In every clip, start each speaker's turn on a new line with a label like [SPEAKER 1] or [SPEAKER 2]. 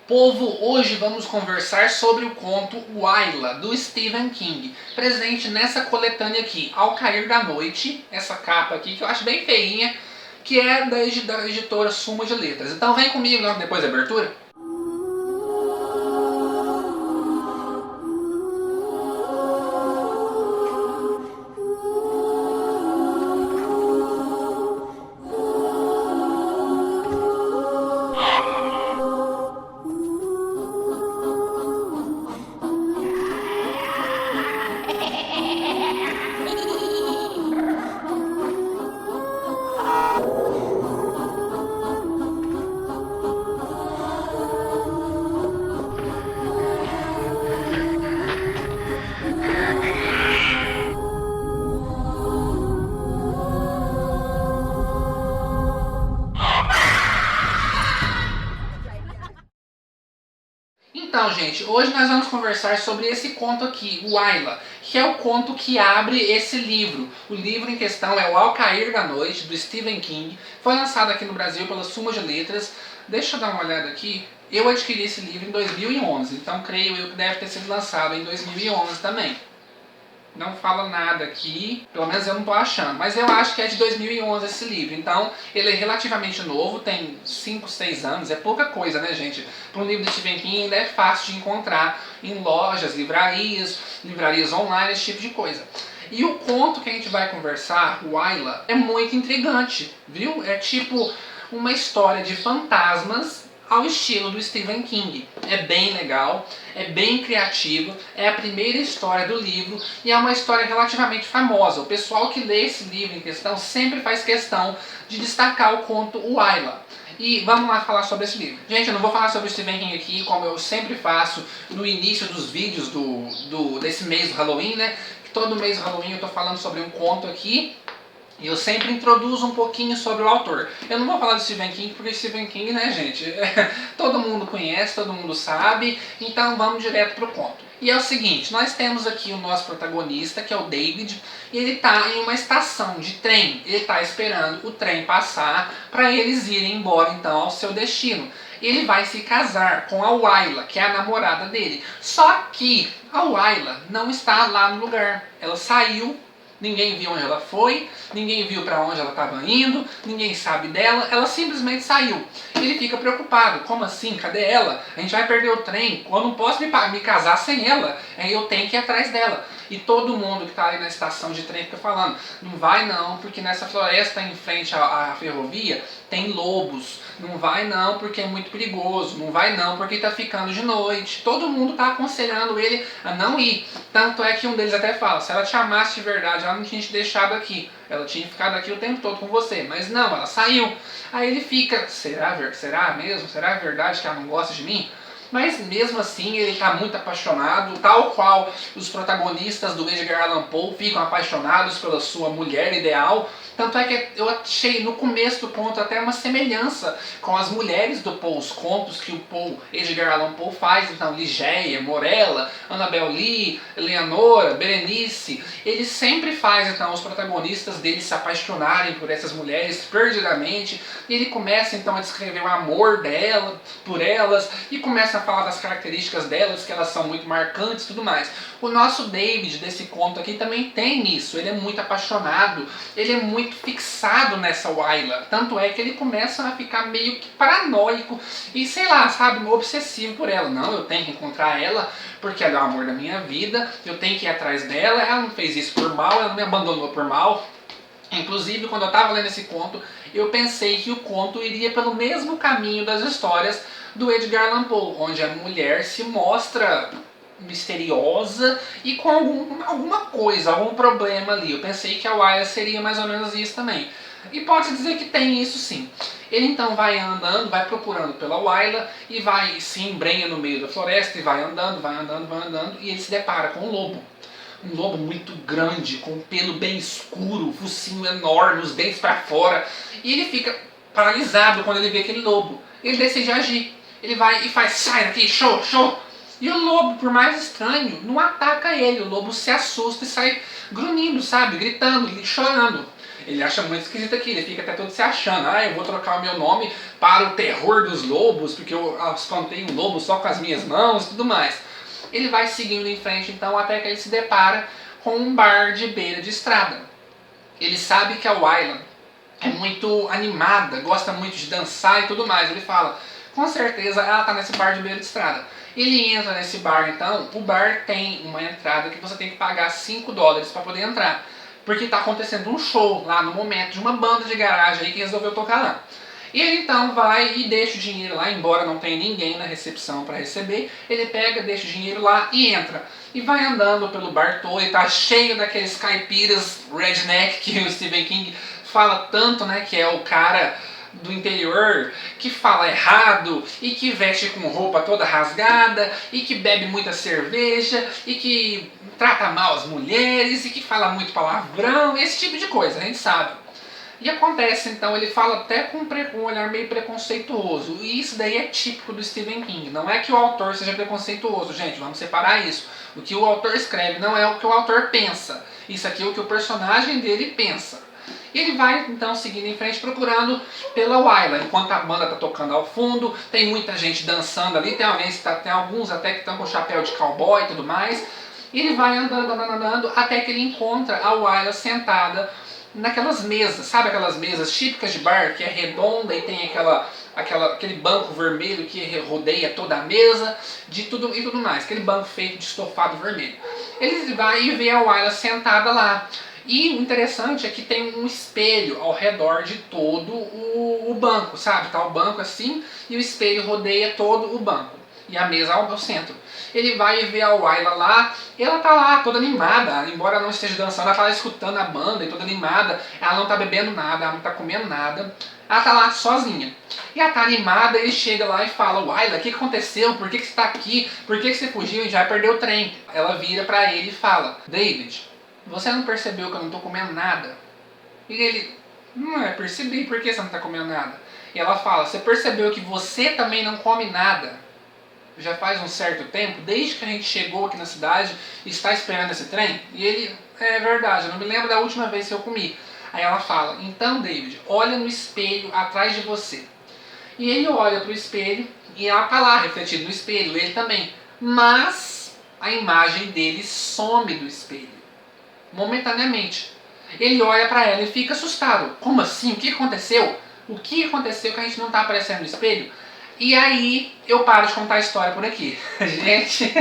[SPEAKER 1] Povo, hoje vamos conversar sobre o conto Waila, do Stephen King, presente nessa coletânea aqui, Ao Cair da Noite, essa capa aqui que eu acho bem feinha, que é da editora Suma de Letras. Então vem comigo logo depois da abertura. Então, gente, hoje nós vamos conversar sobre esse conto aqui, o Waila, que é o conto que abre esse livro. O livro em questão é o Ao Cair da Noite, do Stephen King. Foi lançado aqui no Brasil pela Suma de Letras. Deixa eu dar uma olhada aqui. Eu adquiri esse livro em 2011, então creio eu que deve ter sido lançado em 2011 também. Não fala nada aqui, pelo menos eu não estou achando, mas eu acho que é de 2011 esse livro, então ele é relativamente novo, tem 5, 6 anos, é pouca coisa, né, gente? Para um livro de Stephen King ainda é fácil de encontrar em lojas, livrarias online, esse tipo de coisa. E o conto que a gente vai conversar, o Waila, é muito intrigante, viu? É tipo uma história de fantasmas ao estilo do Stephen King. É bem legal, é bem criativo, é a primeira história do livro e é uma história relativamente famosa. O pessoal que lê esse livro em questão sempre faz questão de destacar o conto Waila. E vamos lá falar sobre esse livro. Gente, eu não vou falar sobre o Stephen King aqui, como eu sempre faço no início dos vídeos desse mês do Halloween, né? Todo mês do Halloween eu tô falando sobre um conto aqui. E eu sempre introduzo um pouquinho sobre o autor. Eu não vou falar do Stephen King, porque Stephen King, né, gente, todo mundo conhece, todo mundo sabe, então vamos direto pro conto. E é o seguinte, nós temos aqui o nosso protagonista, que é o David, e ele está em uma estação de trem. Ele está esperando o trem passar para eles irem embora, então, ao seu destino. Ele vai se casar com a Waila, que é a namorada dele. Só que a Waila não está lá no lugar. Ela saiu. Ninguém viu onde ela foi, ninguém viu para onde ela estava indo, ninguém sabe dela, ela simplesmente saiu. Ele fica preocupado, como assim? Cadê ela? A gente vai perder o trem, eu não posso me casar sem ela, aí eu tenho que ir atrás dela. E todo mundo que está ali na estação de trem fica falando, não vai não, porque nessa floresta em frente à ferrovia tem lobos, não vai não porque é muito perigoso, não vai não porque está ficando de noite. Todo mundo está aconselhando ele a não ir. Tanto é que um deles até fala, se ela te amasse de verdade, ela não tinha te deixado aqui, ela tinha ficado aqui o tempo todo com você, mas não, ela saiu. Aí ele fica, será mesmo? Será verdade que ela não gosta de mim? Mas mesmo assim ele está muito apaixonado, tal qual os protagonistas do Edgar Allan Poe ficam apaixonados pela sua mulher ideal. Tanto é que eu achei no começo do conto até uma semelhança com as mulheres do Poe, os contos que o Poe, Edgar Allan Poe faz, então Ligeia, Morella, Annabel Lee, Leonora, Berenice. Ele sempre faz então os protagonistas dele se apaixonarem por essas mulheres perdidamente, e ele começa então a descrever o amor dela por elas e começa a falar das características delas, que elas são muito marcantes e tudo mais. O nosso David desse conto aqui também tem isso, ele é muito apaixonado, ele é muito fixado nessa Waila, tanto é que ele começa a ficar meio que paranoico e sei lá, sabe, obsessivo por ela. Não, eu tenho que encontrar ela porque ela é o amor da minha vida, eu tenho que ir atrás dela, ela não fez isso por mal, ela não me abandonou por mal. Inclusive, quando eu estava lendo esse conto, eu pensei que o conto iria pelo mesmo caminho das histórias do Edgar Allan Poe, onde a mulher se mostra misteriosa e com alguma coisa, algum problema ali. Eu pensei que a Waila seria mais ou menos isso também. E pode dizer que tem isso sim. Ele então vai andando, vai procurando pela Waila e vai se embrenha no meio da floresta e vai andando, e ele se depara com um lobo. Um lobo muito grande, com o pelo bem escuro, o focinho enorme, os dentes para fora. E ele fica paralisado quando ele vê aquele lobo. Ele decide agir. Ele vai e faz, sai daqui, show, show. E o lobo, por mais estranho, não ataca ele. O lobo se assusta e sai grunhindo, sabe? Gritando, chorando. Ele acha muito esquisito aqui, ele fica até todo se achando. Ah, eu vou trocar o meu nome para o terror dos lobos, porque eu espantei um lobo só com as minhas mãos e tudo mais. Ele vai seguindo em frente então até que ele se depara com um bar de beira de estrada. Ele sabe que a Wyla é muito animada, gosta muito de dançar e tudo mais. Ele fala, com certeza ela está nesse bar de beira de estrada. Ele entra nesse bar então, o bar tem uma entrada que você tem que pagar $5 para poder entrar. Porque está acontecendo um show lá no momento de uma banda de garagem aí que resolveu tocar lá. E ele então vai e deixa o dinheiro lá, embora não tenha ninguém na recepção para receber. Ele pega, deixa o dinheiro lá e entra. E vai andando pelo bar todo e tá cheio daqueles caipiras redneck que o Stephen King fala tanto, né, que é o cara do interior que fala errado e que veste com roupa toda rasgada e que bebe muita cerveja e que trata mal as mulheres e que fala muito palavrão, esse tipo de coisa, a gente sabe. E acontece então, ele fala até com um olhar meio preconceituoso, e isso daí é típico do Stephen King. Não é que o autor seja preconceituoso, gente, vamos separar isso. O que o autor escreve não é o que o autor pensa, isso aqui é o que o personagem dele pensa. E ele vai então seguindo em frente procurando pela Wyla, enquanto a banda está tocando ao fundo, tem muita gente dançando ali, tem alguns até que estão com chapéu de cowboy e tudo mais. E ele vai andando até que ele encontra a Wyla sentada naquelas mesas, sabe aquelas mesas típicas de bar, que é redonda e tem aquele banco vermelho que rodeia toda a mesa, de tudo e tudo mais, aquele banco feito de estofado vermelho. Ele vai e vê a Wyla sentada lá. E o interessante é que tem um espelho ao redor de todo o banco, sabe? Tá o banco assim e o espelho rodeia todo o banco. E a mesa ao centro. Ele vai ver a Wyla lá, e ela tá lá toda animada, embora não esteja dançando, ela tá lá escutando a banda e toda animada, ela não tá bebendo nada, ela não tá comendo nada, ela tá lá sozinha. E ela tá animada, ele chega lá e fala, Wyla, o que aconteceu? Por que você tá aqui? Por que você fugiu e já perdeu o trem? Ela vira pra ele e fala, David, você não percebeu que eu não tô comendo nada? E ele, não é, percebi, por que você não tá comendo nada? E ela fala, você percebeu que você também não come nada? Já faz um certo tempo, desde que a gente chegou aqui na cidade e está esperando esse trem? E ele, é verdade, eu não me lembro da última vez que eu comi. Aí ela fala, então David, olha no espelho atrás de você. E ele olha para o espelho e ela está lá, refletida no espelho, ele também. Mas a imagem dele some do espelho, momentaneamente. Ele olha para ela e fica assustado. Como assim? O que aconteceu? O que aconteceu que a gente não está aparecendo no espelho? E aí eu paro de contar a história por aqui. Gente,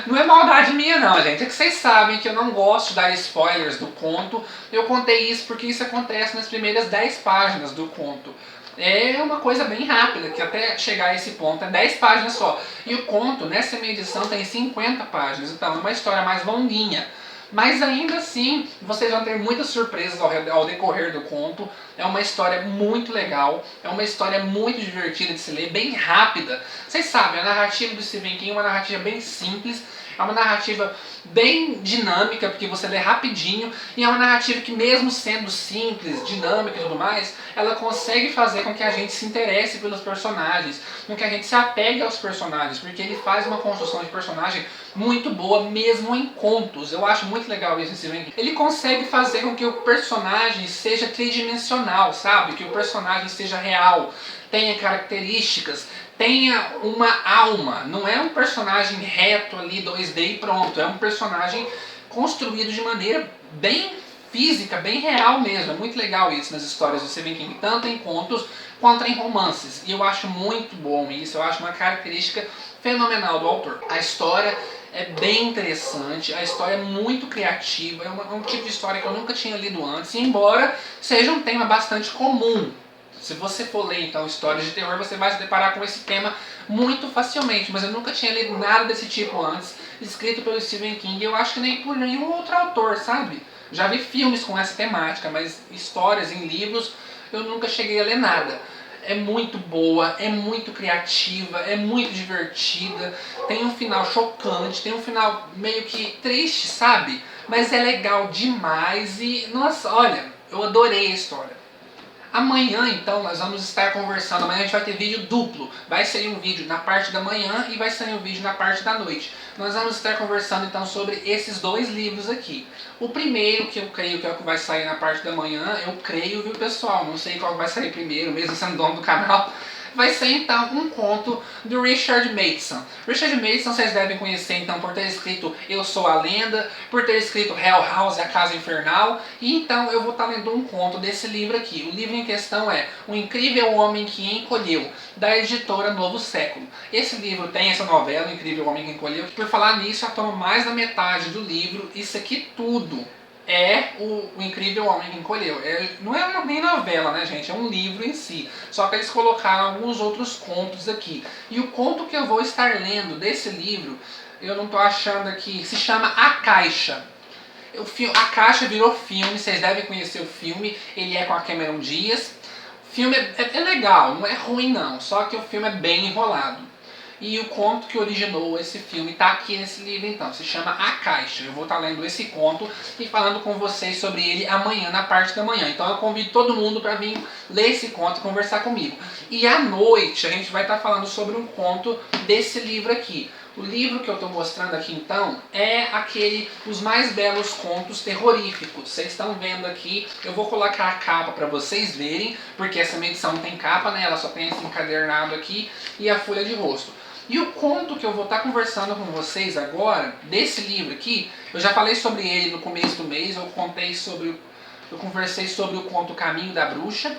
[SPEAKER 1] não é maldade minha não, gente. É que vocês sabem que eu não gosto de dar spoilers do conto. Eu contei isso porque isso acontece nas primeiras 10 páginas do conto. É uma coisa bem rápida, que até chegar a esse ponto é 10 páginas só. E o conto, nessa minha edição, tem 50 páginas. Então é uma história mais longuinha. Mas ainda assim, vocês vão ter muitas surpresas ao decorrer do conto. É uma história muito legal, é uma história muito divertida de se ler, bem rápida. Vocês sabem, a narrativa do Stephen King é uma narrativa bem simples, é uma narrativa bem dinâmica, porque você lê rapidinho, e é uma narrativa que mesmo sendo simples, dinâmica e tudo mais, ela consegue fazer com que a gente se interesse pelos personagens, com que a gente se apegue aos personagens, porque ele faz uma construção de personagem muito boa, mesmo em contos. Eu acho muito legal isso em Stephen King. Ele consegue fazer com que o personagem seja tridimensional, sabe? Que o personagem seja real, tenha características, tenha uma alma. Não é um personagem reto ali, 2D e pronto. É um personagem construído de maneira bem física, bem real mesmo. É muito legal isso nas histórias do Stephen King, tanto em contos quanto em romances. E eu acho muito bom isso, eu acho uma característica fenomenal do autor. A história é bem interessante, a história é muito criativa, é um tipo de história que eu nunca tinha lido antes, embora seja um tema bastante comum. Se você for ler então histórias de terror, você vai se deparar com esse tema muito facilmente, mas eu nunca tinha lido nada desse tipo antes, escrito pelo Stephen King, eu acho que nem por nenhum outro autor, sabe? Já vi filmes com essa temática, mas histórias em livros eu nunca cheguei a ler nada. É muito boa, é muito criativa, é muito divertida, tem um final chocante, tem um final meio que triste, sabe? Mas é legal demais e, nossa, olha, eu adorei a história. Amanhã, então, nós vamos estar conversando. Amanhã a gente vai ter vídeo duplo. Vai sair um vídeo na parte da manhã e vai sair um vídeo na parte da noite. Nós vamos estar conversando, então, sobre esses dois livros aqui. O primeiro, que eu creio que é o que vai sair na parte da manhã, eu creio, viu, pessoal? Não sei qual vai sair primeiro, mesmo sendo dono do canal. Vai ser então um conto do Richard Matheson. Richard Matheson vocês devem conhecer então por ter escrito Eu Sou a Lenda, por ter escrito Hell House, A Casa Infernal, e então eu vou estar lendo um conto desse livro aqui. O livro em questão é O Incrível Homem que Encolheu, da editora Novo Século. Esse livro tem essa novela, O Incrível Homem que Encolheu. Por falar nisso, já tomo mais da metade do livro. Isso aqui tudo é o Incrível Homem que Encolheu. Não é nem novela, né, gente? É um livro em si. Só que eles colocaram alguns outros contos aqui. E o conto que eu vou estar lendo desse livro, eu não estou achando aqui, se chama A Caixa. A Caixa virou filme, vocês devem conhecer o filme. Ele é com a Cameron Diaz. O filme é legal, não é ruim não. Só que o filme é bem enrolado. E o conto que originou esse filme está aqui nesse livro então, se chama A Caixa. Eu vou estar lendo esse conto e falando com vocês sobre ele amanhã, na parte da manhã. Então eu convido todo mundo para vir ler esse conto e conversar comigo. E à noite a gente vai estar falando sobre um conto desse livro aqui. O livro que eu estou mostrando aqui então é Os Mais Belos Contos Terroríficos. Vocês estão vendo aqui, eu vou colocar a capa para vocês verem, porque essa minha edição não tem capa, né? Ela só tem esse encadernado aqui e a folha de rosto. E o conto que eu vou estar conversando com vocês agora, desse livro aqui, eu já falei sobre ele no começo do mês, eu conversei sobre o conto Caminho da Bruxa.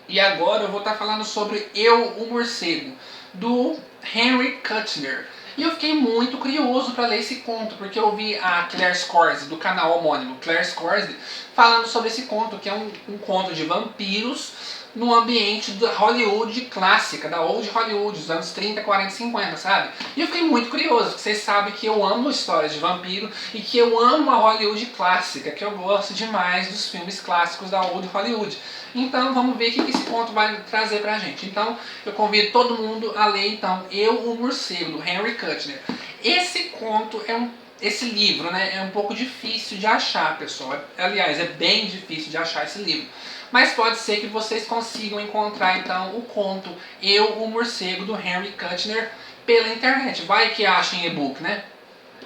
[SPEAKER 1] E agora eu vou estar falando sobre Eu, o Morcego, do Henry Kuttner. E eu fiquei muito curioso para ler esse conto, porque eu vi a Claire Scorsese, do canal homônimo, Claire Scorsese, falando sobre esse conto, que é um conto de vampiros no ambiente da Hollywood clássica, da Old Hollywood, dos anos 30, 40, 50, sabe? E eu fiquei muito curioso, porque vocês sabem que eu amo histórias de vampiro e que eu amo a Hollywood clássica, que eu gosto demais dos filmes clássicos da Old Hollywood. Então vamos ver o que esse conto vai trazer pra gente. Então eu convido todo mundo a ler então Eu, o Morcego, do Henry Kuttner. Esse conto esse livro, né, é um pouco difícil de achar, pessoal. Aliás, é bem difícil de achar esse livro. Mas pode ser que vocês consigam encontrar então o conto Eu, o Morcego, do Henry Kuttner pela internet. Vai que achem e-book, né?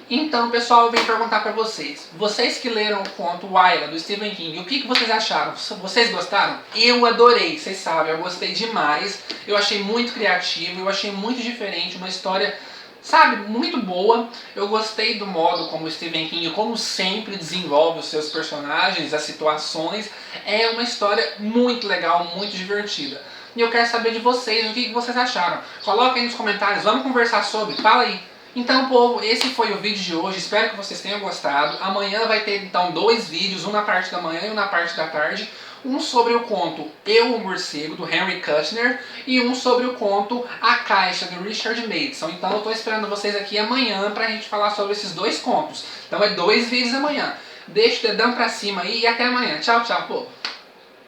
[SPEAKER 1] Então, pessoal, eu venho perguntar para vocês. Vocês que leram o conto Waila, do Stephen King, o que vocês acharam? Vocês gostaram? Eu adorei, vocês sabem, eu gostei demais. Eu achei muito criativo, eu achei muito diferente, uma história, sabe, muito boa. Eu gostei do modo como o Stephen King, como sempre, desenvolve os seus personagens, as situações. É uma história muito legal, muito divertida. E eu quero saber de vocês, o que vocês acharam. Coloquem aí nos comentários, vamos conversar sobre, fala aí. Então, povo, esse foi o vídeo de hoje, espero que vocês tenham gostado. Amanhã vai ter, então, 2 vídeos, um na parte da manhã e um na parte da tarde. Um sobre o conto Eu, o Morcego, do Henry Kuttner, e um sobre o conto A Caixa, do Richard Matheson. Então eu estou esperando vocês aqui amanhã para a gente falar sobre esses 2 contos. Então é 2 vídeos amanhã. Deixa o dedão pra cima aí e até amanhã. Tchau, tchau, povo.